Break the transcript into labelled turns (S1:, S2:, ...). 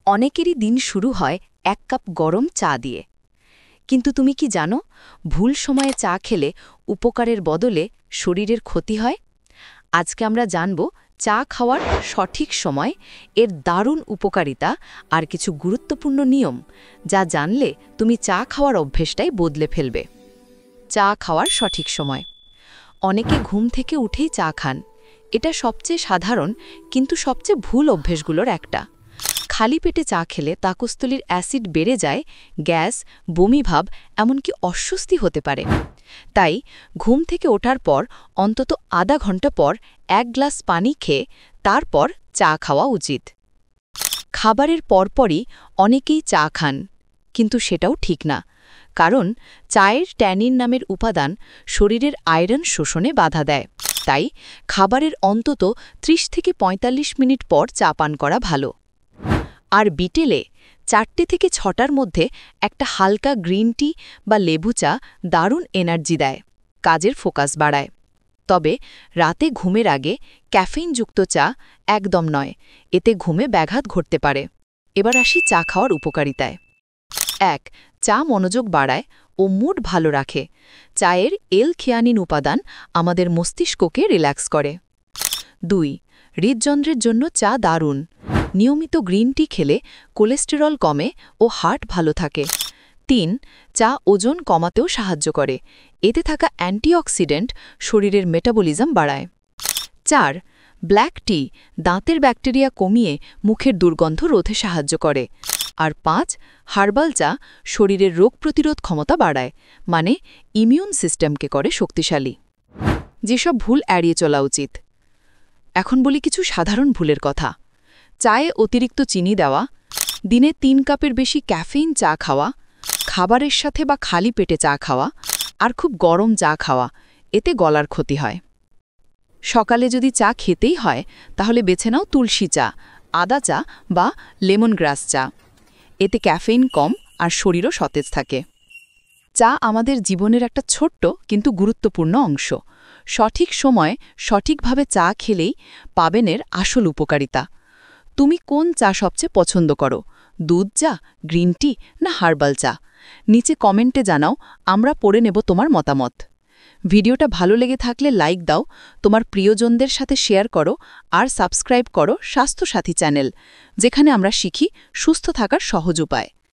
S1: অনেকেরই দিন শুরু হয় এক কাপ গরম চা দিয়ে। কিন্তু তুমি কি জানো, ভুল সময়ে চা খেলে উপকারের বদলে শরীরের ক্ষতি হয়? আজকে আমরা জানব চা খাওয়ার সঠিক সময়, এর দারুণ উপকারিতা আর কিছু গুরুত্বপূর্ণ নিয়ম, যা জানলে তুমি চা খাওয়ার অভ্যেসটাই বদলে ফেলবে। চা খাওয়ার সঠিক সময়। অনেকে ঘুম থেকে উঠেই চা খান। এটা সবচেয়ে সাধারণ কিন্তু সবচেয়ে ভুল অভ্যেসগুলোর একটা। খালি পেটে চা খেলে পাকস্থলীর অ্যাসিড বেড়ে যায়, গ্যাস, বমিভাব, এমনকি অস্বস্তি হতে পারে। তাই ঘুম থেকে ওঠার পর অন্তত আধা ঘন্টা পর 1 গ্লাস পানি খেয়ে তারপর চা খাওয়া উচিত। খাবারের পরপরই অনেকেই চা খান, কিন্তু সেটাও ঠিক না, কারণ চায়ের ট্যানিন নামের উপাদান শরীরের আয়রন শোষণে বাধা দেয়। তাই খাবারের অন্তত 30 থেকে 45 মিনিট পর চা পান করা ভালো। আর বিকেলে 4টে থেকে 6টার মধ্যে একটা হালকা গ্রিন টি বা লেবু চা দারুণ এনার্জি দেয়, কাজের ফোকাস বাড়ায়। তবে রাতে ঘুমের আগে ক্যাফেইনযুক্ত চা একদম নয়, এতে ঘুমে ব্যাঘাত ঘটতে পারে। এবার আসি চা খাওয়ার উপকারিতায়। 1. চা মনোযোগ বাড়ায় ও মুড ভালো রাখে। চায়ের এল-থিয়ানিন উপাদান আমাদের মস্তিষ্ককে রিল্যাক্স করে। 2. হৃদযন্ত্রের জন্য চা দারুণ। নিয়মিত গ্রিন টি খেলে কোলেস্টেরল কমে ও হার্ট ভালো থাকে। 3. চা ওজন কমাতেও সাহায্য করে। এতে থাকা অ্যান্টিঅক্সিডেন্ট শরীরের মেটাবলিজম বাড়ায়। 4. ব্ল্যাক টি দাঁতের ব্যাকটেরিয়া কমিয়ে মুখের দুর্গন্ধ রোধে সাহায্য করে। আর 5. হার্বাল চা শরীরের রোগ প্রতিরোধ ক্ষমতা বাড়ায়, মানে ইমিউন সিস্টেমকে করে শক্তিশালী। যেসব ভুল এড়িয়ে চলা উচিত। এখন বলি কিছু সাধারণ ভুলের কথা। চায়ে অতিরিক্ত চিনি দেওয়া, দিনে 3 কাপের বেশি ক্যাফেইন চা খাওয়া, খাবারের সাথে বা খালি পেটে চা খাওয়া, আর খুব গরম চা খাওয়া, এতে গলার ক্ষতি হয়। সকালে যদি চা খেতেই হয় তাহলে বেছে নাও তুলসী চা, আদা চা বা লেমন গ্রাস চা। এতে ক্যাফেইন কম আর শরীরও সতেজ থাকে। চা আমাদের জীবনের একটা ছোট্ট কিন্তু গুরুত্বপূর্ণ অংশ। সঠিক সময়ে সঠিকভাবে চা খেলেই পাবেন এর আসল উপকারিতা। তুমি কোন চা সবচেয়ে পছন্দ করো? দুধ চা, গ্রিন টি না হার্বাল চা? নিচে কমেন্টে জানাও, আমরা পড়ে নেব তোমার মতামত। ভিডিওটা ভালো লেগে থাকলে লাইক দাও, তোমার প্রিয়জনদের সাথে শেয়ার করো আর সাবস্ক্রাইব করো স্বাস্থ্য সাথী চ্যানেল, যেখানে আমরা শিখি সুস্থ থাকার সহজ উপায়।